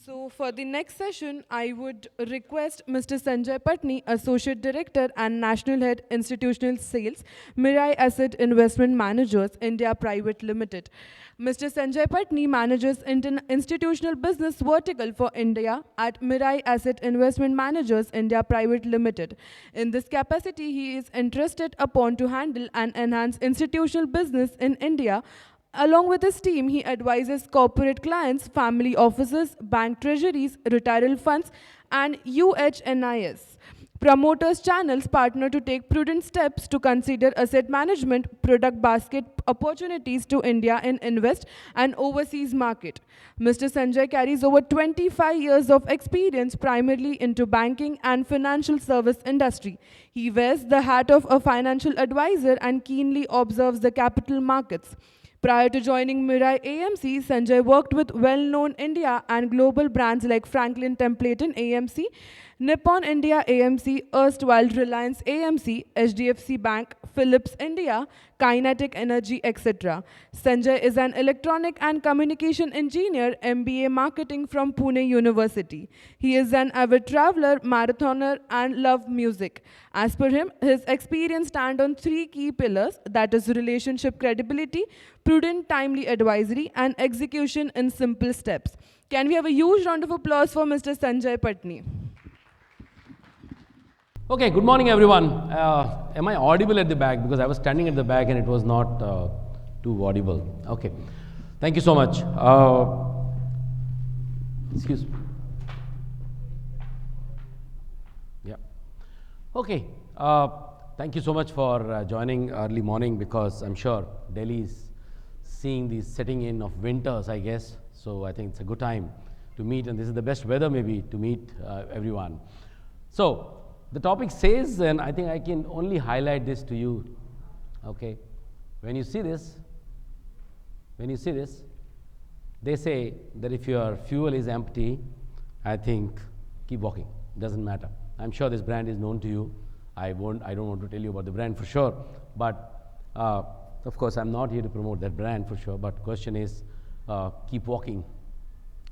So for the next session, I would request Mr. Sanjay Patni, Associate Director and National Head Institutional Sales, Mirae Asset Investment Managers, India Private Limited. Mr. Sanjay Patni manages institutional business vertical for India at Mirae Asset Investment Managers, India Private Limited. In this capacity, he is interested upon to handle and enhance institutional business in India. Along with his team, he advises corporate clients, family offices, bank treasuries, retirement funds, and UHNIS. Promoters channels partner to take prudent steps to consider asset management product basket opportunities to India in invest and overseas market. Mr. Sanjay carries over 25 years of experience primarily into banking and financial service industry. He wears the hat of a financial advisor and keenly observes the capital markets. Prior to joining Mirae AMC, Sanjay worked with well-known India and global brands like Franklin Templeton AMC, Nippon India AMC, erstwhile Reliance AMC, HDFC Bank, Philips India, Kinetic Energy, etc. Sanjay is an electronic and communication engineer, MBA Marketing from Pune University. He is an avid traveler, marathoner, and love music. As per him, his experience stands on three key pillars, that is relationship credibility, prudent timely advisory, and execution in simple steps. Can we have a huge round of applause for Mr. Sanjay Patni? Okay, good morning everyone. Am I audible at the back? Because I was standing at the back and it was not too audible. Okay, thank you so much. Excuse me. Yeah. Okay, thank you so much for joining early morning, because I'm sure Delhi is seeing the setting in of winters, I guess. So I think it's a good time to meet, and this is the best weather maybe to meet everyone. So the topic says, and I think I can only highlight this to you, okay, when you see this, they say that if your fuel is empty, I think keep walking, doesn't matter. I'm sure this brand is known to you. I don't want to tell you about the brand for sure, but of course I'm not here to promote that brand for sure, but question is, keep walking.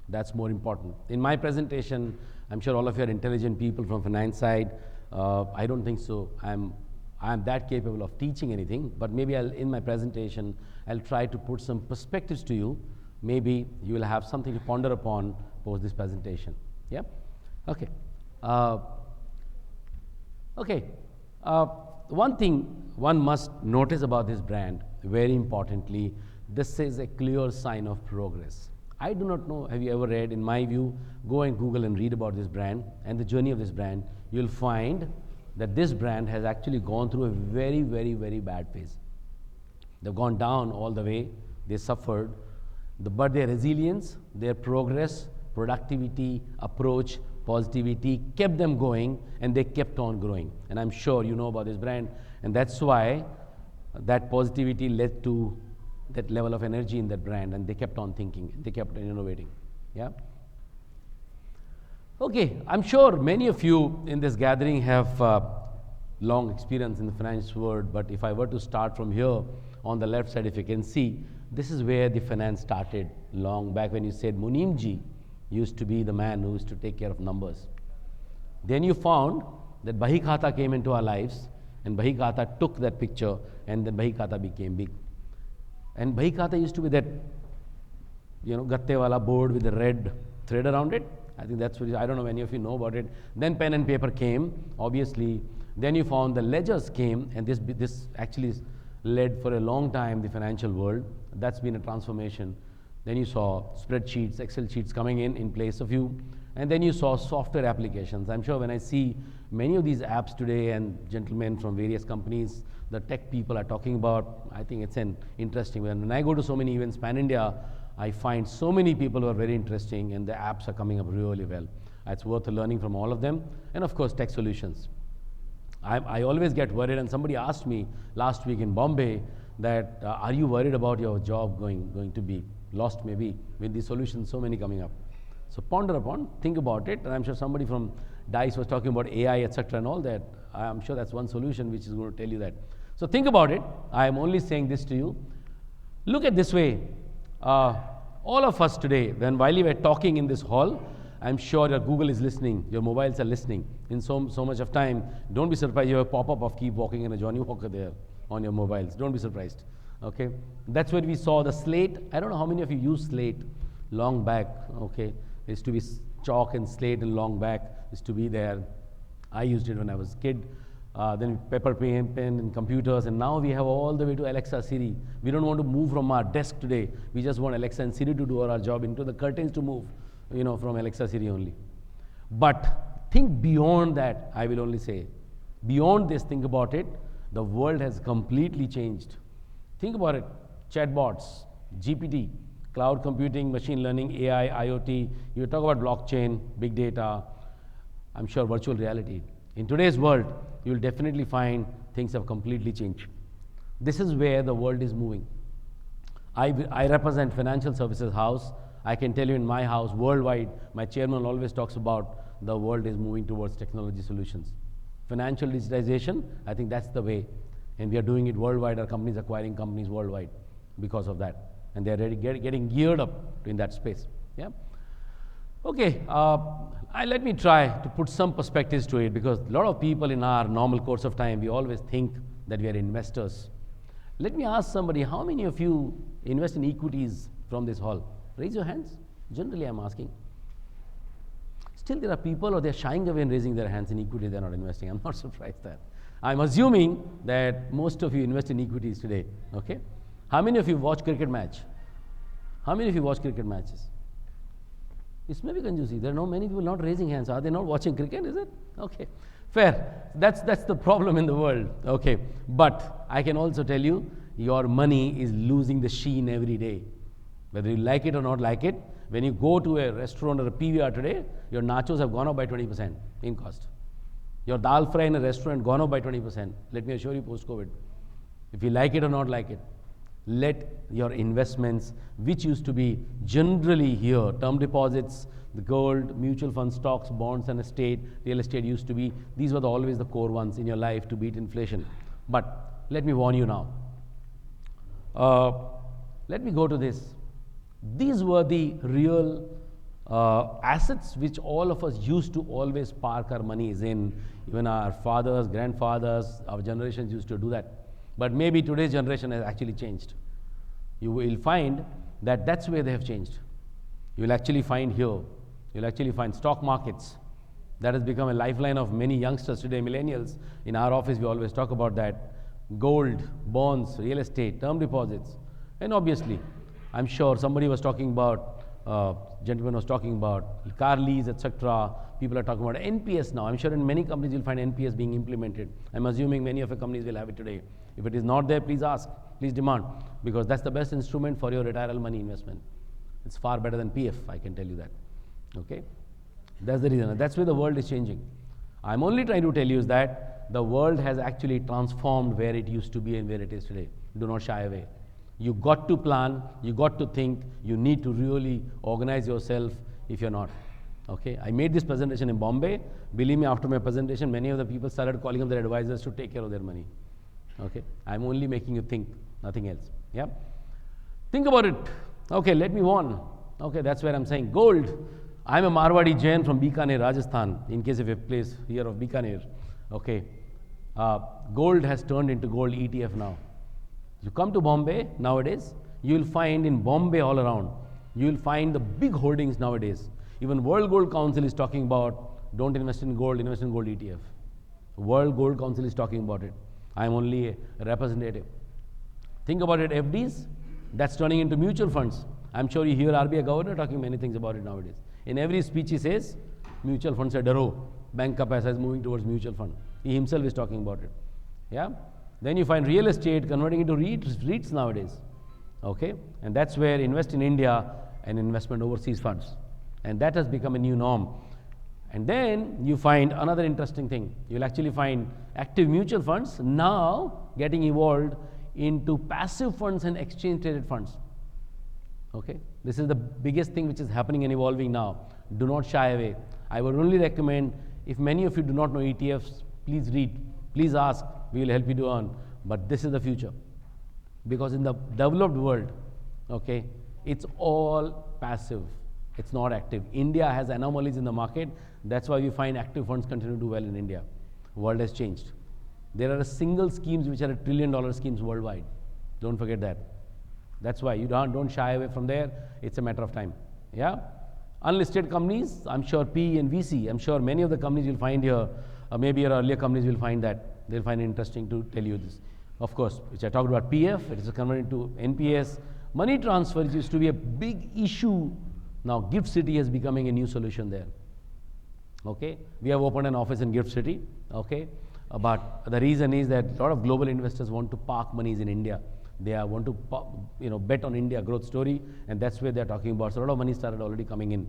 That's more important. In my presentation, I'm sure all of you are intelligent people from finance side. I don't think so. I'm that capable of teaching anything, but maybe in my presentation, I'll try to put some perspectives to you. Maybe you will have something to ponder upon post this presentation. Yeah? Okay. One thing one must notice about this brand, very importantly, this is a clear sign of progress. I do not know, have you ever read, in my view, go and Google and read about this brand and the journey of this brand. You'll find that this brand has actually gone through a very, very, very bad phase. They've gone down all the way, they suffered, but their resilience, their progress, productivity, approach, positivity kept them going, and they kept on growing. And I'm sure you know about this brand, and that's why that positivity led to that level of energy in that brand, and they kept on thinking, they kept on innovating. Yeah. Okay, I'm sure many of you in this gathering have long experience in the finance world, but if I were to start from here on the left side, if you can see, this is where the finance started long back when you said Munimji used to be the man who used to take care of numbers. Then you found that Bahi Khata came into our lives, and Bahi Khata took that picture, and then Bahi Khata became big. And Bahi Khata used to be that, gatte wala board with the red thread around it. I think that's what, I don't know if any of you know about it. Then pen and paper came, obviously. Then you found the ledgers came, and this actually led for a long time the financial world. That's been a transformation. Then you saw spreadsheets, Excel sheets coming in place of you. And then you saw software applications. I'm sure when I see many of these apps today, and gentlemen from various companies, the tech people are talking about, I think it's an interesting. When I go to so many events pan-India, I find so many people who are very interesting, and the apps are coming up really well. It's worth learning from all of them. And of course, tech solutions. I always get worried, and somebody asked me last week in Bombay that, are you worried about your job going to be lost maybe with these solutions, so many coming up? So ponder upon, think about it, and I'm sure somebody from DICE was talking about AI, etc. and all that. I'm sure that's one solution which is going to tell you that. So think about it. I'm only saying this to you. Look at this way. All of us today, while we were talking in this hall, I'm sure your Google is listening, your mobiles are listening. In so much of time, don't be surprised you have a pop-up of keep walking and a Johnny Walker there on your mobiles. Don't be surprised. Okay, that's where we saw the slate. I don't know how many of you use slate long back. Okay, it used to be chalk and slate and long back used to be there. I used it when I was a kid. Then paper pen and computers, and now we have all the way to Alexa, Siri. We don't want to move from our desk today. We just want Alexa and Siri to do our job, into the curtains to move, from Alexa, Siri only. But think beyond that, I will only say. Beyond this, think about it. The world has completely changed. Think about it. Chatbots, GPT, cloud computing, machine learning, AI, IoT. You talk about blockchain, big data, I'm sure virtual reality. In today's world, you will definitely find things have completely changed. This is where the world is moving. I represent financial services house. I can tell you in my house, worldwide, my chairman always talks about the world is moving towards technology solutions. Financial digitization, I think that's the way. And we are doing it worldwide. Our companies acquiring companies worldwide because of that. And they're ready, getting geared up in that space. Yeah. Okay, let me try to put some perspectives to it, because a lot of people in our normal course of time, we always think that we are investors. Let me ask somebody, how many of you invest in equities from this hall? Raise your hands. Generally, I'm asking. Still, there are people, or they're shying away and raising their hands in equity, they're not investing. I'm not surprised that. I'm assuming that most of you invest in equities today, okay? How many of you watch cricket match? How many of you watch cricket matches? It's maybe confusing. There are many people not raising hands. Are they not watching cricket, is it? Okay, fair. That's the problem in the world, okay? But I can also tell you, your money is losing the sheen every day. Whether you like it or not like it, when you go to a restaurant or a PVR today, your nachos have gone up by 20% in cost. Your dal fry in a restaurant gone up by 20%. Let me assure you, post-COVID. If you like it or not like it, let your investments, which used to be generally here, term deposits, the gold, mutual funds, stocks, bonds, and real estate used to be, these were always the core ones in your life to beat inflation. But let me warn you now. Let me go to this. These were the real assets which all of us used to always park our monies in. Even our fathers, grandfathers, our generations used to do that. But maybe today's generation has actually changed. You will find that that's where they have changed. You will actually find here, you'll actually find stock markets. That has become a lifeline of many youngsters today, millennials. In our office, we always talk about that. Gold, bonds, real estate, term deposits. And obviously, I'm sure somebody was talking about, gentleman was talking about car lease, etc. People are talking about NPS now. I'm sure in many companies you'll find NPS being implemented. I'm assuming many of your companies will have it today. If it is not there, please ask, please demand, because that's the best instrument for your retirement money investment. It's far better than PF, I can tell you that. Okay? That's the reason. That's where the world is changing. I'm only trying to tell you is that the world has actually transformed where it used to be and where it is today. Do not shy away. You got to plan, you got to think, you need to really organize yourself if you're not. Okay, I made this presentation in Bombay. Believe me, after my presentation, many of the people started calling up their advisors to take care of their money. Okay, I'm only making you think, nothing else. Yeah, think about it. Okay, let me warn. Okay, that's where I'm saying gold. I'm a Marwadi Jain from Bikaner, Rajasthan, in case of a place here of Bikaner. Okay, gold has turned into gold ETF now. You come to Bombay nowadays, you will find in Bombay all around, you will find the big holdings nowadays. Even World Gold Council is talking about, don't invest in gold, invest in gold ETF. World Gold Council is talking about it. I am only a representative. Think about it, FDs, that's turning into mutual funds. I'm sure you hear RBI governor talking many things about it nowadays. In every speech he says, mutual funds are daro. Bank ka paisa is moving towards mutual fund. He himself is talking about it. Yeah? Then you find real estate converting into REITs nowadays. Okay? And that's where invest in India and investment overseas funds. And that has become a new norm. And then you find another interesting thing. You'll actually find active mutual funds now getting evolved into passive funds and exchange traded funds. Okay? This is the biggest thing which is happening and evolving now. Do not shy away. I would only recommend, if many of you do not know ETFs, please read, please ask, we will help you to earn. But this is the future. Because in the developed world, okay, it's all passive. It's not active. India has anomalies in the market. That's why we find active funds continue to do well in India. World has changed. There are single schemes which are $1 trillion schemes worldwide. Don't forget that. That's why you don't shy away from there. It's a matter of time. Yeah? Unlisted companies, I'm sure PE and VC, I'm sure many of the companies you'll find here, maybe your earlier companies will find that. They'll find it interesting to tell you this. Of course, which I talked about PF, it is converted to NPS. Money transfer, which used to be a big issue. Now, Gift City is becoming a new solution there. Okay? We have opened an office in Gift City. Okay? But the reason is that a lot of global investors want to park monies in India. They want to bet on India growth story, and that's where they're talking about. So a lot of money started already coming in.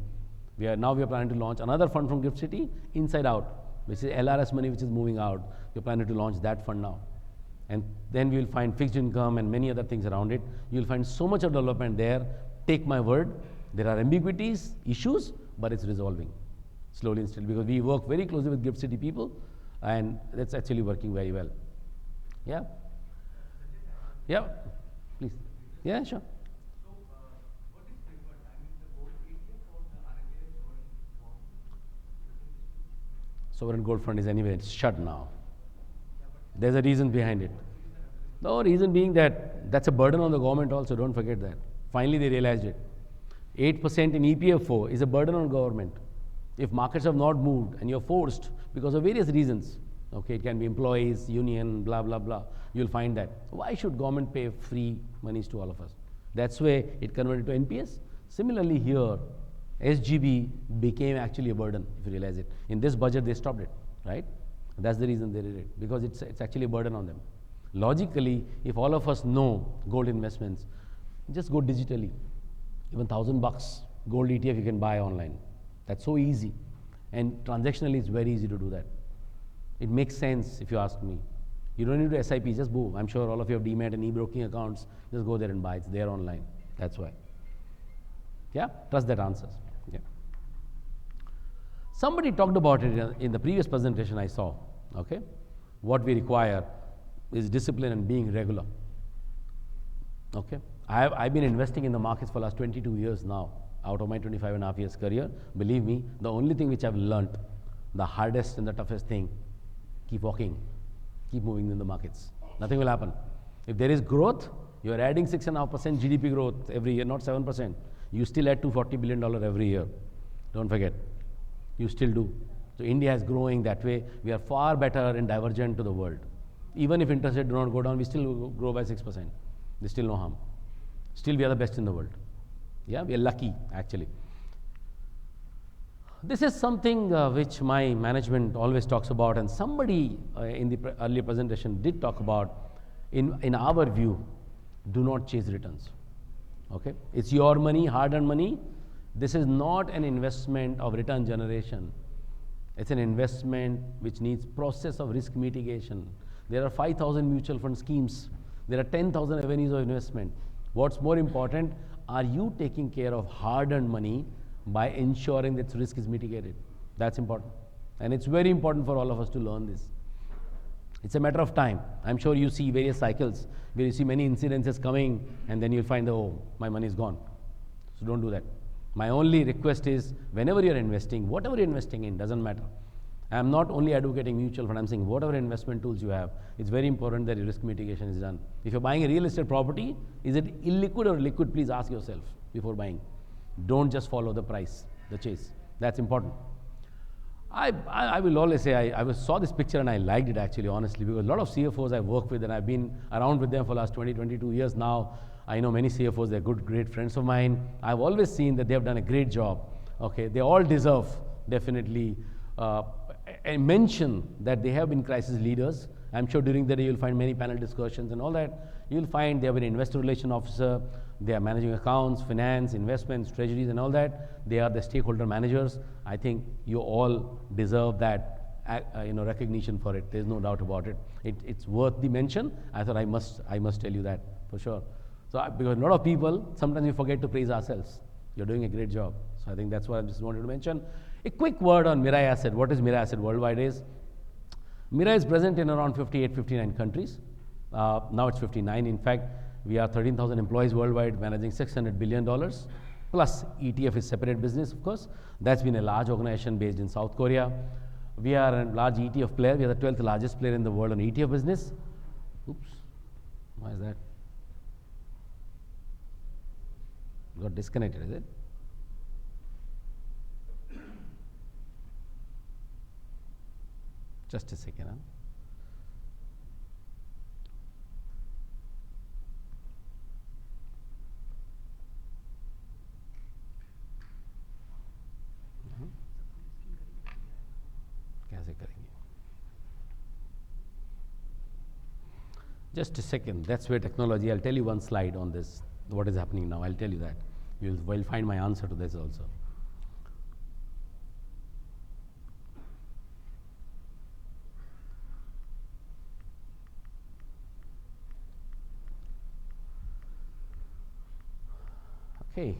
We are planning to launch another fund from Gift City, Inside Out, which is LRS money which is moving out. We're planning to launch that fund now. And then we will find fixed income and many other things around it. You'll find so much of development there. Take my word, there are ambiguities, issues, but it's resolving slowly and steadily, because we work very closely with Gift City people, and that's actually working very well. Yeah? Yeah, please. Yeah, sure. Sovereign gold fund is anyway, it's shut now. There's a reason behind it. No reason being that that's a burden on the government also, don't forget that. Finally they realized it. 8% in EPF4 is a burden on government. If markets have not moved and you're forced because of various reasons, okay, it can be employees, union, blah, blah, blah, you'll find that. Why should government pay free monies to all of us? That's why it converted to NPS. Similarly here, SGB became actually a burden, if you realize it. In this budget, they stopped it, right? That's the reason they did it, because it's actually a burden on them. Logically, if all of us know gold investments, just go digitally. Even $1,000 gold ETF you can buy online. That's so easy. And transactionally, it's very easy to do that. It makes sense if you ask me. You don't need to SIP, just go. I'm sure all of you have DMAT and e-broking accounts. Just go there and buy. It's there online. That's why. Yeah? Trust that answers. Yeah. Somebody talked about it in the previous presentation I saw. Okay? What we require is discipline and being regular. Okay? I've been investing in the markets for the last 22 years now, out of my 25.5 years career. Believe me, the only thing which I've learnt, the hardest and the toughest thing, keep walking, keep moving in the markets. Nothing will happen. If there is growth, you're adding 6.5% GDP growth every year, not 7%. You still add $240 billion every year. Don't forget. You still do. So India is growing that way. We are far better and divergent to the world. Even if interest rates do not go down, we still grow by 6%. There's still no harm. Still we are the best in the world. Yeah, we are lucky actually. This is something which my management always talks about, and somebody in the earlier presentation did talk about. In our view, do not chase returns. Okay? It's your money, hard-earned money. This is not an investment of return generation. It's an investment which needs process of risk mitigation. There are 5,000 mutual fund schemes. There are 10,000 avenues of investment. What's more important, are you taking care of hard-earned money by ensuring that risk is mitigated? That's important. And it's very important for all of us to learn this. It's a matter of time. I'm sure you see various cycles where you see many incidences coming, and then you'll find, oh, my money is gone. So don't do that. My only request is, whenever you're investing, whatever you're investing in, doesn't matter. I'm not only advocating mutual fund, I'm saying whatever investment tools you have, it's very important that your risk mitigation is done. If you're buying a real estate property, is it illiquid or liquid? Please ask yourself before buying. Don't just follow the price, the chase. That's important. I will always say, I saw this picture and I liked it actually, honestly, because a lot of CFOs I've worked with and I've been around with them for the last 20, 22 years now. I know many CFOs, they're good, great friends of mine. I've always seen that they have done a great job. Okay, they all deserve definitely a mention that they have been crisis leaders. I'm sure during the day you'll find many panel discussions and all that. You'll find they have an investor relation officer, they are managing accounts, finance, investments, treasuries and all that. They are the stakeholder managers. I think you all deserve that recognition for it. There's no doubt about it. It's worth the mention. I thought I must tell you that for sure. So because a lot of people, sometimes we forget to praise ourselves. You're doing a great job. So I think that's what I just wanted to mention. A quick word on Mirae Asset. What is Mirae Asset worldwide is? Mirae is present in around 58, 59 countries. Now it's 59. In fact, we are 13,000 employees worldwide managing $600 billion. Plus, ETF is separate business, of course. That's been a large organization based in South Korea. We are a large ETF player. We are the 12th largest player in the world on ETF business. Oops, why is that? Got disconnected, is it? Just a second. Huh? कैसे करेंगे? Just a second. That's where technology. I'll tell you one slide on this. What is happening now? I'll tell you that. We'll find my answer to this also. Okay.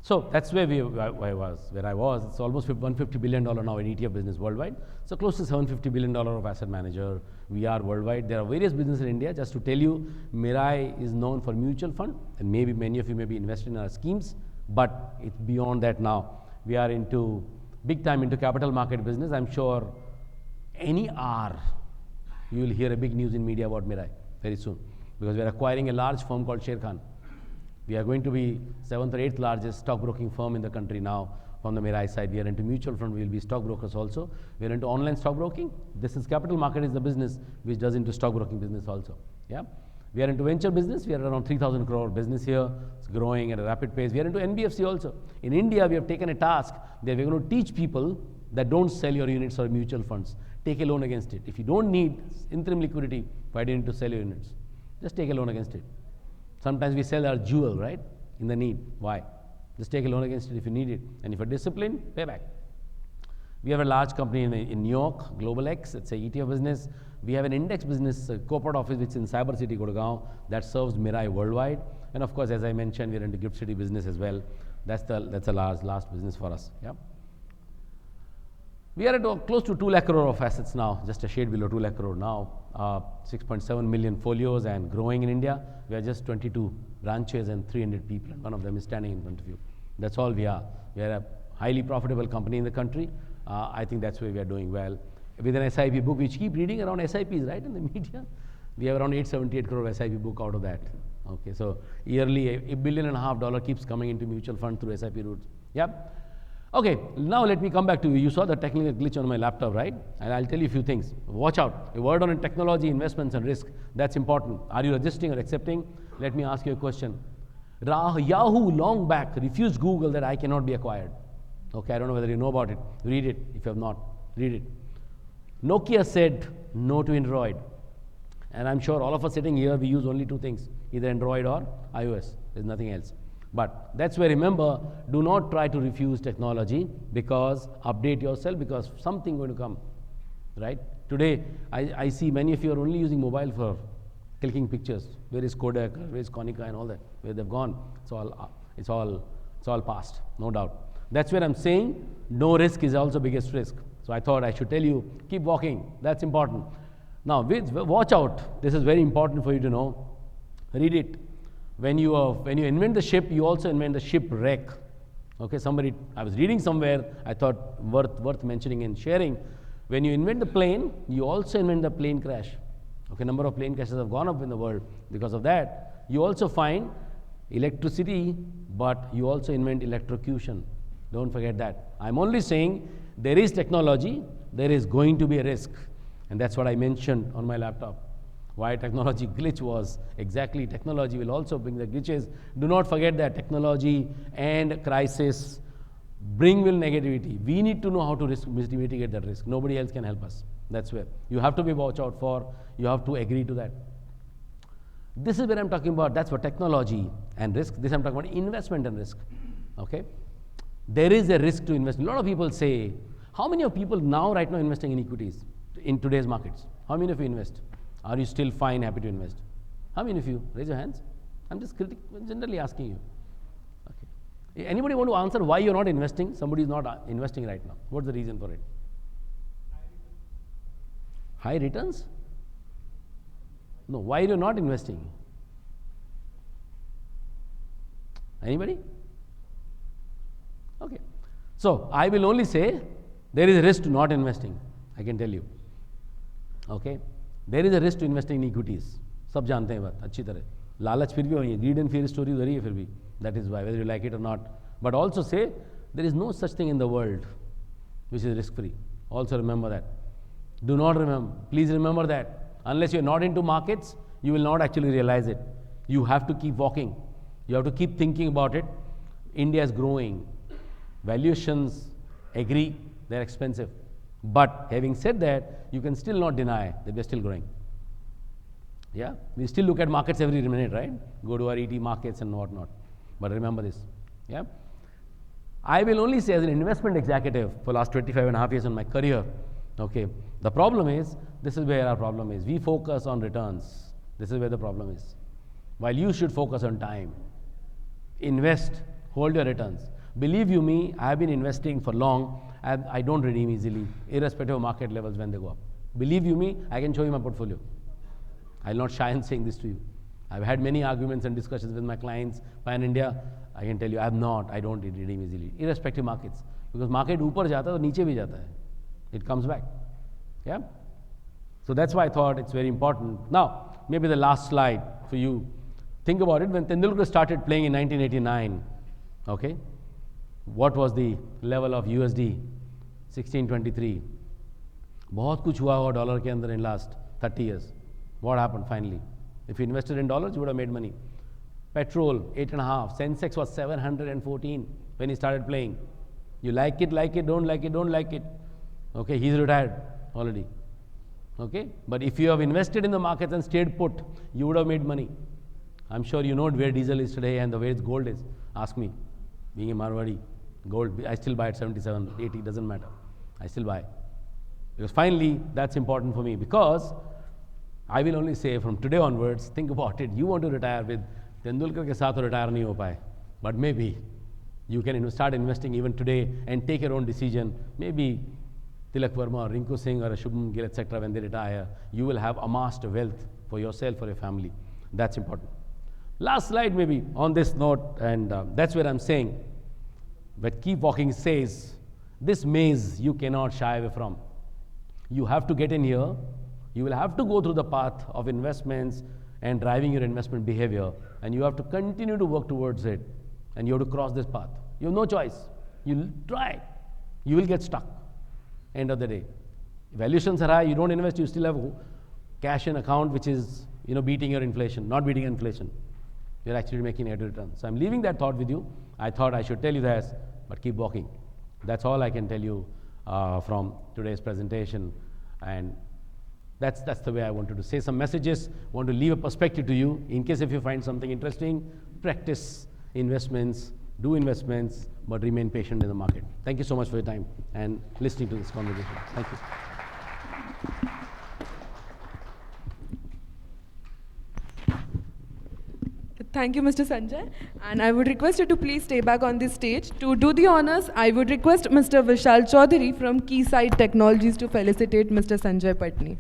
So that's where I was. It's almost $150 billion now in ETF business worldwide. So close to $750 billion of asset manager. We are worldwide. There are various businesses in India. Just to tell you, Mirae is known for mutual fund, and maybe many of you may be invested in our schemes, but it's beyond that now. We are into big time into capital market business. I'm sure any hour you will hear a big news in media about Mirae very soon, because we are acquiring a large firm called Sher Khan. We are going to be 7th or 8th largest stockbroking firm in the country now from the Mirae side. We are into mutual fund. We will be stockbrokers also. We are into online stockbroking. This is capital market is the business which does into stockbroking business also. Yeah. We are into venture business. We are around 3,000 crore business here. It's growing at a rapid pace. We are into NBFC also. In India, we have taken a task that we're going to teach people that don't sell your units or mutual funds. Take a loan against it. If you don't need interim liquidity, why do you need to sell your units? Just take a loan against it. Sometimes we sell our jewel, right, in the need. Why? Just take a loan against it if you need it. And if you're disciplined, pay back. We have a large company in New York, Global X. It's a ETF business. We have an index business, a corporate office, which is in Cyber City, Gurgaon, that serves Mirae worldwide. And of course, as I mentioned, we're into Gift City business as well. That's a last business for us. Yeah. We are at close to 2 lakh crore of assets now, just a shade below 2 lakh crore now. 6.7 million folios and growing in India. We are just 22 branches and 300 people, and one of them is standing in front of you. That's all we are. We are a highly profitable company in the country. I think that's where we are doing well. With an SIP book, which keep reading around SIPs, right, in the media. We have around 878 crore SIP book out of that. Okay, so yearly $1.5 billion keeps coming into mutual fund through SIP routes. Yeah. Okay, now let me come back to you. You saw the technical glitch on my laptop, right? And I'll tell you a few things. Watch out. A word on technology, investments, and risk. That's important. Are you registering or accepting? Let me ask you a question. Yahoo long back refused Google that I cannot be acquired. Okay, I don't know whether you know about it. Read it if you have not. Read it. Nokia said no to Android. And I'm sure all of us sitting here, we use only two things, either Android or iOS. There's nothing else. But that's where, remember, do not try to refuse technology, because update yourself, because something going to come, right? Today, I see many of you are only using mobile for clicking pictures. Where is Kodak? Where is Konica and all that? Where they've gone? It's all past, no doubt. That's where I'm saying no risk is also biggest risk. So I thought I should tell you, keep walking. That's important. Now, watch out. This is very important for you to know. Read it. When you invent the ship, you also invent the shipwreck. Okay, I was reading somewhere, I thought worth mentioning and sharing. When you invent the plane, you also invent the plane crash. Okay, number of plane crashes have gone up in the world because of that. You also find electricity, but you also invent electrocution. Don't forget that. I'm only saying there is technology, there is going to be a risk. And that's what I mentioned on my laptop. Why technology glitch was exactly technology will also bring the glitches. Do not forget that technology and crisis bring will negativity. We need to know how to mitigate that risk. Nobody else can help us. That's where you have to be watch out for. You have to agree to that. This is where I'm talking about. That's what technology and risk. This I'm talking about investment and risk. Okay, there is a risk to invest. A lot of people say, how many of people now right now investing in equities in today's markets? How many of you invest? Are you still fine, happy to invest? How many of you? Raise your hands. I'm just generally asking you. Okay. Anybody want to answer why you're not investing? Somebody is not investing right now. What's the reason for it? High returns? No, why you're not investing? Anybody? Okay. So I will only say there is a risk to not investing. I can tell you. Okay. There is a risk to investing in equities. सब जानते हैं बात अच्छी तरह. लालच फिर भी वही है. Greed and fear story उधर ही है फिर भी. That is why, whether you like it or not. But also say there is no such thing in the world which is risk free. Also remember that. Do not remember. Please remember that. Unless you are not into markets, you will not actually realize it. You have to keep walking. You have to keep thinking about it. India is growing. Valuations, agree, they're expensive. But having said that, you can still not deny that we're still growing. Yeah, we still look at markets every minute, right? Go to our ET markets and whatnot. But remember this. Yeah, I will only say as an investment executive for last 25 and a half years in my career, okay, the problem is, this is where our problem is. We focus on returns. This is where the problem is. While you should focus on time. Invest, hold your returns. Believe you me, I have been investing for long and I don't redeem easily, irrespective of market levels when they go up. Believe you me, I can show you my portfolio. I will not shy in saying this to you. I've had many arguments and discussions with my clients, Pan India. I can tell you, I don't redeem easily, irrespective markets. Because market ऊपर जाता है तो नीचे भी जाता है. It comes back. Yeah? So that's why I thought it's very important. Now, maybe the last slide for you. Think about it, when Tendulkar started playing in 1989, okay, what was the level of USD? 1623. बहुत कुछ हुआ होगा dollar के अंदर in last 30 years. What happened finally? If you invested in dollars, you would have made money. Petrol, 8.5. Sensex was 714 when he started playing. You like it, don't like it, don't like it. Okay, he's retired already. Okay, but if you have invested in the markets and stayed put, you would have made money. I'm sure you know where diesel is today and the way gold is. Ask me. Being a Marwadi, gold, I still buy at 77, 80, doesn't matter. I still buy. Because finally, that's important for me. Because I will only say from today onwards, think about it. You want to retire with Tendulkar ke saath retire nahi ho paye. But maybe you can start investing even today and take your own decision. Maybe Tilak Verma or Rinku Singh or Shubham Gill, etc., when they retire, you will have amassed wealth for yourself, for your family. That's important. Last slide maybe on this note, and that's where I'm saying, but Keep Walking says, this maze you cannot shy away from. You have to get in here. You will have to go through the path of investments and driving your investment behavior, and you have to continue to work towards it, and you have to cross this path. You have no choice. You'll try. You will get stuck. End of the day. Valuations are high, you don't invest, you still have cash in account which is beating your inflation, not beating inflation. You're actually making a return. So I'm leaving that thought with you. I thought I should tell you this, but keep walking. That's all I can tell you from today's presentation. And that's the way I wanted to say some messages, want to leave a perspective to you. In case if you find something interesting, practice investments, do investments, but remain patient in the market. Thank you so much for your time and listening to this conversation. Thank you. Thank you, Mr. Sanjay. And I would request you to please stay back on this stage. To do the honors, I would request Mr. Vishal Chaudhary from Keysight Technologies to felicitate Mr. Sanjay Patni.